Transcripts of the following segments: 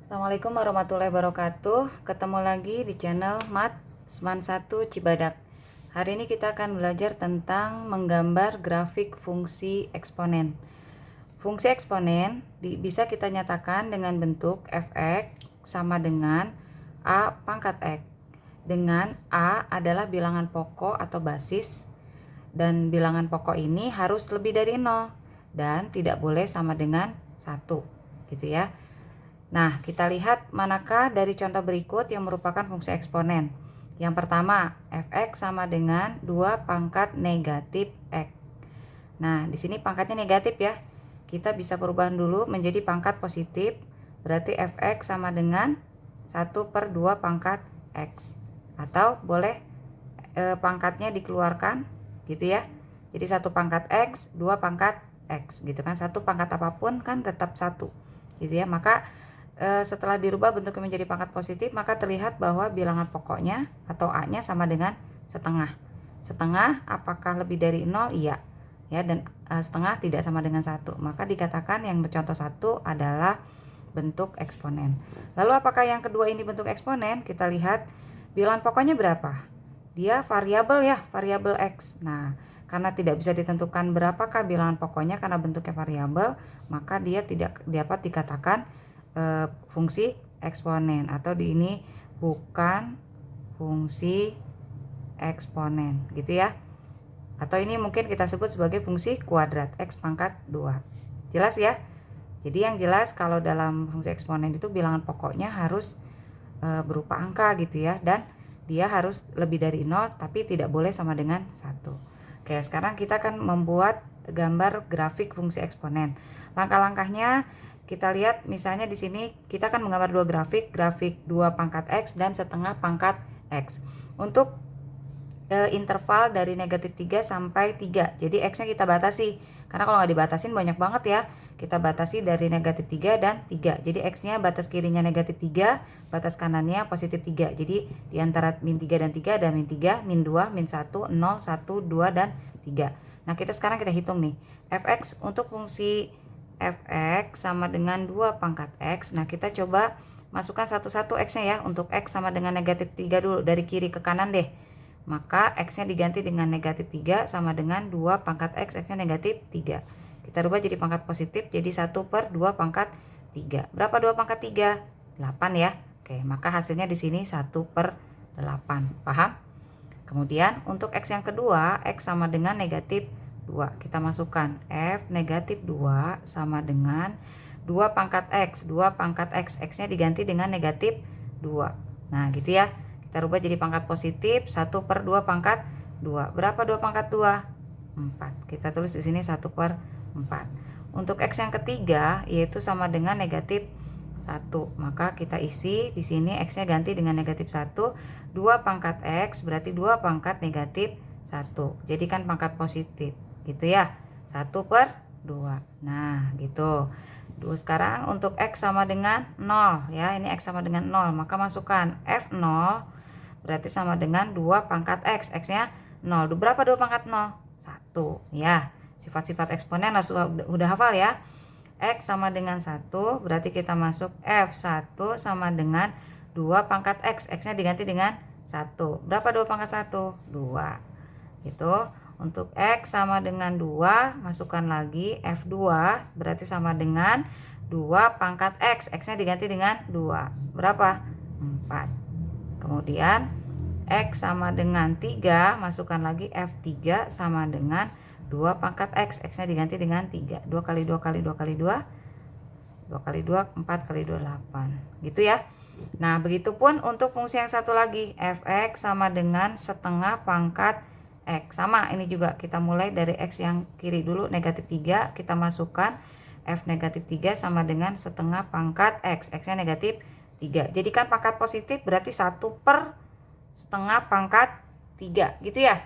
Assalamualaikum warahmatullahi wabarakatuh. Ketemu lagi di channel Matsman 1 Cibadak. Hari ini kita akan belajar tentang menggambar grafik fungsi eksponen. Fungsi eksponen bisa kita nyatakan dengan bentuk f(x) sama dengan a pangkat x. Dengan a adalah bilangan pokok atau basis, dan bilangan pokok ini harus lebih dari 0 dan tidak boleh sama dengan 1, gitu ya. Nah, kita lihat manakah dari contoh berikut yang merupakan fungsi eksponen. Yang pertama, f(x) sama dengan 2 pangkat negatif x. Nah, di sini pangkatnya negatif ya. Kita bisa perubahan dulu menjadi pangkat positif. Berarti f(x) sama dengan 1/2 pangkat x. Atau boleh pangkatnya dikeluarkan gitu ya. Jadi 1 pangkat x, 2 pangkat x gitu kan. 1 pangkat apapun kan tetap 1 gitu ya. Maka setelah dirubah bentuknya menjadi pangkat positif, maka terlihat bahwa bilangan pokoknya atau a-nya sama dengan setengah. Setengah apakah lebih dari 0? Iya. Ya, dan setengah tidak sama dengan 1. Maka dikatakan yang contoh 1 adalah bentuk eksponen. Lalu apakah yang kedua ini bentuk eksponen? Kita lihat bilangan pokoknya berapa? Dia variabel ya, variabel x. Nah, karena tidak bisa ditentukan berapakah bilangan pokoknya karena bentuknya variabel, maka dia tidak dapat dikatakan fungsi eksponen, atau di ini bukan fungsi eksponen gitu ya. Atau ini mungkin kita sebut sebagai fungsi kuadrat x pangkat 2. Jelas ya? Jadi yang jelas kalau dalam fungsi eksponen itu bilangan pokoknya harus berupa angka gitu ya, dan dia harus lebih dari 0 tapi tidak boleh sama dengan 1. Oke, sekarang kita akan membuat gambar grafik fungsi eksponen. Langkah-langkahnya kita lihat, misalnya di sini kita akan menggambar dua grafik 2 pangkat x dan setengah pangkat x. Untuk interval dari negatif 3 sampai 3. Jadi x-nya kita batasi. Karena kalau nggak dibatasin banyak banget ya. Kita batasi dari negatif 3 dan 3. Jadi x-nya batas kirinya negatif 3, batas kanannya positif 3. Jadi di antara min 3 dan 3 ada min 3, min 2, min 1, 0, 1, 2, dan 3. Nah, sekarang kita hitung nih. Fx untuk fungsi fx sama dengan 2 pangkat x. Nah, kita coba masukkan satu-satu x-nya ya. Untuk x sama dengan negatif 3 dulu, dari kiri ke kanan deh. Maka x-nya diganti dengan negatif 3 sama dengan 2 pangkat x, x-nya negatif 3. Kita rubah jadi pangkat positif, jadi 1/2 pangkat 3. Berapa 2 pangkat 3? 8 ya. Oke, maka hasilnya di sini 1/8. Paham? Kemudian untuk x yang kedua, x sama dengan negatif 2. Kita masukkan f negatif 2 sama dengan 2 pangkat x. 2 pangkat x, x-nya diganti dengan negatif 2. Nah, gitu ya. Kita rubah jadi pangkat positif, 1/2 pangkat 2. Berapa 2 pangkat 2? 4. Kita tulis di sini 1/4. Untuk x yang ketiga, yaitu sama dengan negatif 1. Maka kita isi di sini x-nya ganti dengan negatif 1. 2 pangkat x berarti 2 pangkat negatif 1. Jadikan pangkat positif. Gitu ya. 1/2. Nah, gitu. Sekarang untuk x sama dengan 0 ya. Ini x sama dengan 0, maka masukkan f0 berarti sama dengan 2 pangkat x. X-nya 0. Berapa 2 pangkat 0? 1 ya. Sifat-sifat eksponen udah hafal ya. X sama dengan 1 berarti kita masuk F1 sama dengan 2 pangkat X. X-nya diganti dengan 1. Berapa 2 pangkat 1? 2. Gitu. Untuk X sama dengan 2, masukkan lagi F2 berarti sama dengan 2 pangkat X. X-nya diganti dengan 2. Berapa? 4. Kemudian X sama dengan 3, masukkan lagi F3 sama dengan 2 pangkat X. X-nya diganti dengan 3. 2 kali 2 kali 2 kali 2. 2 kali 2, 4 kali 2, 8. Gitu ya. Nah, begitupun untuk fungsi yang satu lagi. Fx sama dengan setengah pangkat X. Sama, ini juga kita mulai dari X yang kiri dulu, negatif 3. Kita masukkan F negatif 3 sama dengan setengah pangkat X. X-nya negatif 3. Jadikan pangkat positif berarti 1/setengah pangkat 3. Gitu ya.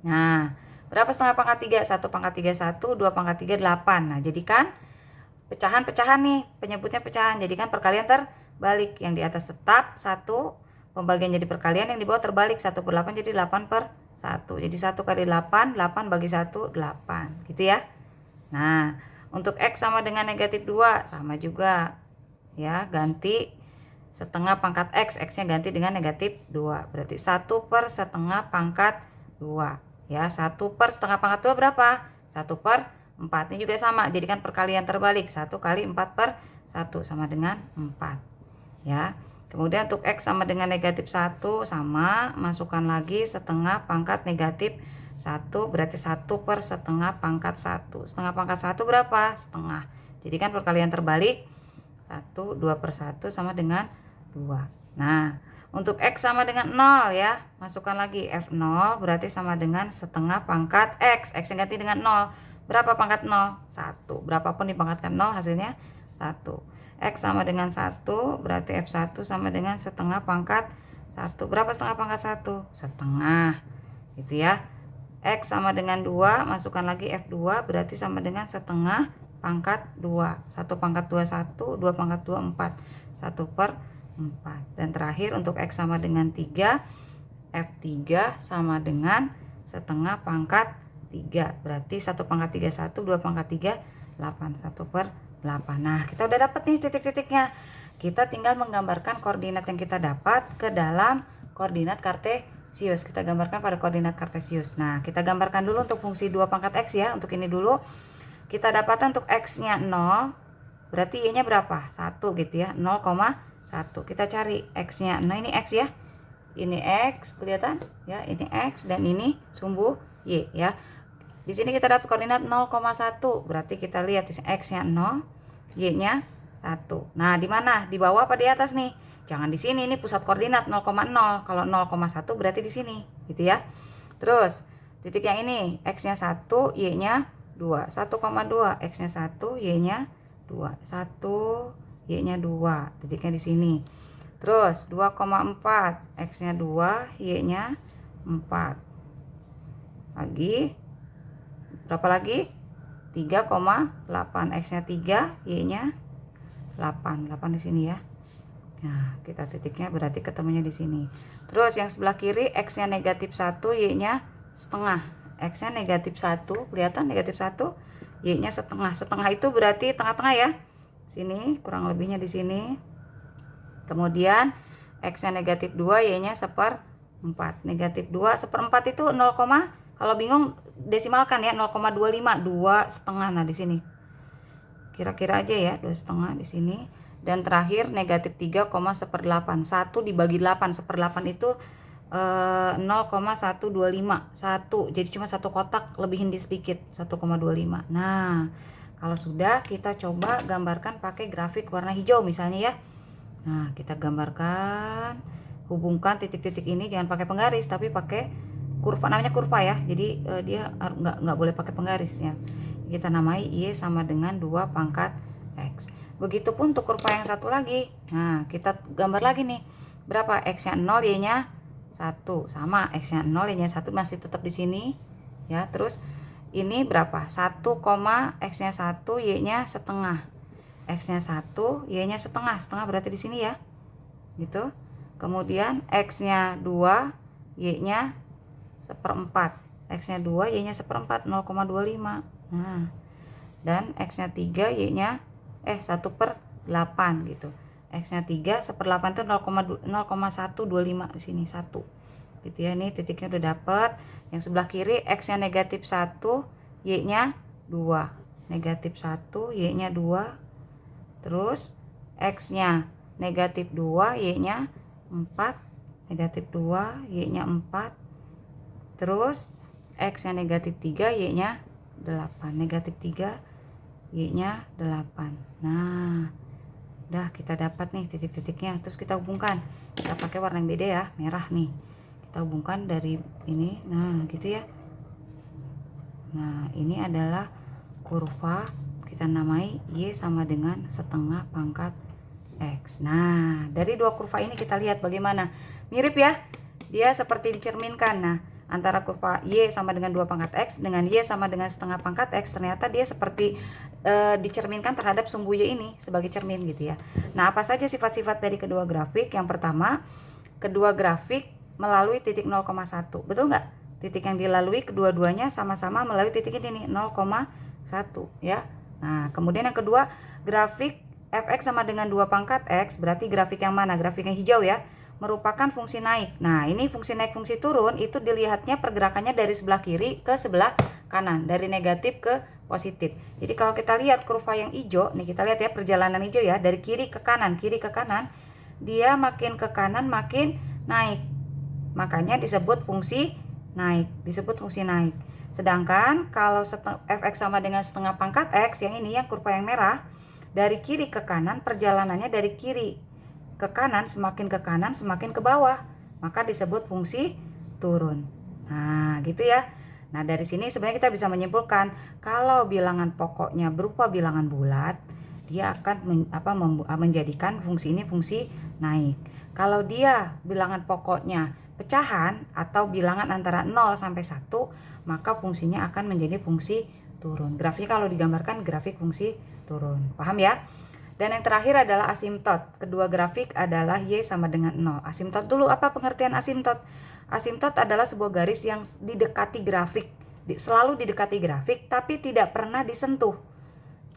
Nah, berapa setengah pangkat 3? 1 pangkat 3, 1, 2 pangkat 3, 8. Nah, jadikan pecahan-pecahan nih, penyebutnya pecahan. Jadikan perkalian terbalik. Yang di atas tetap 1, pembagian jadi perkalian, yang di bawah terbalik. 1/8 jadi 8/1. Jadi 1 kali 8, 8 bagi 1, 8. Gitu ya. Nah, untuk X sama dengan negatif 2, sama juga. ya, ganti setengah pangkat X, X-nya ganti dengan negatif 2, berarti 1 per setengah pangkat 2, ya. 1 per setengah pangkat 2 berapa? 1 per 4. Ini juga sama, jadikan perkalian terbalik, 1 kali 4 per 1 sama dengan 4, ya. Kemudian untuk X sama dengan negatif 1, sama, masukkan lagi setengah pangkat negatif 1, berarti 1 per setengah pangkat 1. Setengah pangkat 1 berapa? Setengah. Jadikan perkalian terbalik, 1, 2 per 1 sama dengan 2. Nah, untuk X sama dengan 0 ya, masukkan lagi F0 berarti sama dengan setengah pangkat X. X yang ganti dengan 0. Berapa pangkat 0? 1. Berapapun dipangkatkan 0 hasilnya 1. X sama dengan 1 berarti F1 sama dengan setengah pangkat 1. Berapa setengah pangkat 1? Setengah. Gitu ya. X sama dengan 2, masukkan lagi F2 berarti sama dengan setengah pangkat 2. 1 pangkat 2 1, 2 pangkat 2 4. 1 per 4. Dan terakhir untuk X sama dengan 3, F3 sama dengan setengah pangkat 3. Berarti 1 pangkat 3 1, 2 pangkat 3 8. 1 per 8. Nah, kita udah dapat nih titik-titiknya. Kita tinggal menggambarkan koordinat yang kita dapat ke dalam koordinat kartesius. Kita gambarkan pada koordinat kartesius. Nah, kita gambarkan dulu untuk fungsi 2 pangkat X ya. Untuk ini dulu kita dapatkan untuk X-nya 0, berarti Y-nya berapa? 1 gitu ya, 0,1. Kita cari X-nya. Nah, ini X ya. Ini X, kelihatan? Ya, ini X dan ini sumbu Y ya. Di sini kita dapat koordinat 0,1. Berarti kita lihat X-nya 0, Y-nya 1. Nah, di mana? Di bawah apa di atas nih? Jangan di sini, ini pusat koordinat 0,0. Kalau 0,1 berarti di sini, gitu ya. Terus, titik yang ini, X-nya 1, Y-nya 2. 1,2, X-nya 1, Y-nya 2. 1, Y-nya 2. Titiknya di sini. Terus 2,4, X-nya 2, Y-nya 4. Lagi berapa lagi? 3,8, X-nya 3, Y-nya 8. 8 di sini ya. Nah, kita titiknya berarti ketemunya di sini. Terus yang sebelah kiri X-nya negatif 1, Y-nya setengah. X-nya negatif 1, kelihatan negatif 1, Y-nya setengah. Setengah itu berarti tengah-tengah ya. Sini kurang lebihnya di sini. Kemudian X-nya negatif 2, Y-nya 1/4. Negatif 2 1/4 itu 0, kalau bingung desimalkan ya, 0,25, 2 setengah. Nah, di sini kira-kira aja ya, 2 setengah di sini. Dan terakhir negatif 3,1/8. 1 dibagi 8, 1/8 itu 0,125. 1, jadi cuma satu kotak, lebihin di sedikit, 1,25. Nah, kalau sudah, kita coba gambarkan pakai grafik warna hijau misalnya ya. Nah, kita gambarkan, hubungkan titik-titik ini, jangan pakai penggaris tapi pakai kurva, namanya kurva ya. Jadi dia nggak boleh pakai penggaris ya. Kita namai Y sama dengan 2 pangkat X. Begitupun untuk kurva yang satu lagi. Nah, kita gambar lagi nih. Berapa? X-nya 0, Y-nya 1. Sama, X-nya 0, Y-nya 1 masih tetap di sini. Ya, terus ini berapa? 1, X-nya 1, Y-nya setengah. X-nya 1, Y-nya setengah. Setengah berarti di sini ya. Gitu. Kemudian X-nya 2, Y-nya 1/4. X-nya 2, Y-nya 1/4, 0,25. Nah, dan X-nya 3, Y-nya 1/8 gitu. X-nya 3, 1/8 itu 0,125 di sini 1. Gitu ya, ini titiknya udah dapet. Yang sebelah kiri X-nya negatif 1, Y-nya 2. Negatif 1, Y-nya 2. Terus X-nya negatif 2, Y-nya 4. Negatif 2, Y-nya 4. Terus X-nya negatif 3, Y-nya 8. Negatif 3, Y-nya 8. Nah, udah kita dapat nih titik-titiknya. Terus kita hubungkan. Kita pakai warna yang beda ya, merah nih. Kita hubungkan dari ini. Nah, gitu ya. Nah, ini adalah kurva, kita namai Y sama dengan setengah pangkat X. Nah, dari dua kurva ini kita lihat bagaimana. Mirip ya. Dia seperti dicerminkan. Nah, antara kurva Y sama dengan 2 pangkat X dengan Y sama dengan setengah pangkat X, ternyata dia seperti dicerminkan terhadap sumbu Y ini sebagai cermin gitu ya. Nah, apa saja sifat-sifat dari kedua grafik? Yang pertama, kedua grafik melalui titik 0,1. Betul nggak? Titik yang dilalui kedua-duanya sama-sama melalui titik ini nih, 0,1 ya. Nah, kemudian yang kedua, grafik fx sama dengan 2 pangkat x, berarti grafik yang mana? Grafik yang hijau ya, merupakan fungsi naik. Nah, ini fungsi naik, fungsi turun, itu dilihatnya pergerakannya dari sebelah kiri ke sebelah kanan, dari negatif ke positif. Jadi kalau kita lihat kurva yang hijau, nih kita lihat ya perjalanan hijau ya, dari kiri ke kanan, dia makin ke kanan makin naik. Makanya disebut fungsi naik, Sedangkan kalau fx sama dengan setengah pangkat x, yang ini yang kurva yang merah, dari kiri ke kanan perjalanannya dari kiri ke kanan, semakin ke kanan semakin ke bawah, maka disebut fungsi turun. Nah, gitu ya. Nah, dari sini sebenarnya kita bisa menyimpulkan kalau bilangan pokoknya berupa bilangan bulat, dia akan menjadikan fungsi ini fungsi naik. Kalau dia bilangan pokoknya pecahan atau bilangan antara 0 sampai 1, maka fungsinya akan menjadi fungsi turun. Grafiknya kalau digambarkan grafik fungsi turun. Paham ya? Dan yang terakhir adalah asimtot. Kedua grafik adalah Y sama dengan 0. Asimtot dulu, apa pengertian asimtot? Asimtot adalah sebuah garis yang didekati grafik, selalu didekati grafik tapi tidak pernah disentuh,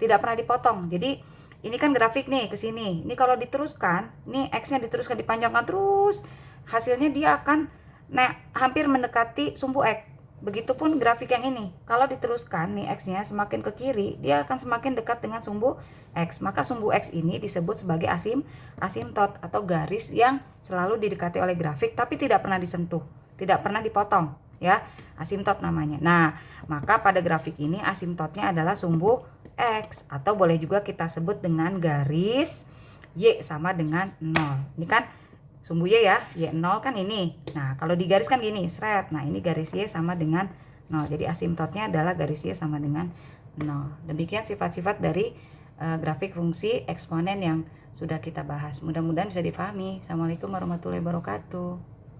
tidak pernah dipotong. Jadi ini kan grafik nih ke sini. Ini kalau diteruskan, nih X-nya diteruskan dipanjangkan terus, hasilnya dia akan hampir mendekati sumbu X. Begitupun grafik yang ini, kalau diteruskan nih X-nya semakin ke kiri, dia akan semakin dekat dengan sumbu X. Maka sumbu X ini disebut sebagai asimtot atau garis yang selalu didekati oleh grafik tapi tidak pernah disentuh, tidak pernah dipotong ya. Asimtot namanya. Nah, maka pada grafik ini asimtotnya adalah sumbu X, atau boleh juga kita sebut dengan garis Y sama dengan 0. Ini kan sumbu Y ya, Y0 kan ini. Nah, kalau digariskan gini, seret. Nah, ini garis Y sama dengan 0. Jadi asimtotnya adalah garis Y sama dengan 0. Demikian sifat-sifat dari grafik fungsi eksponen yang sudah kita bahas. Mudah-mudahan bisa dipahami. Assalamualaikum warahmatullahi wabarakatuh.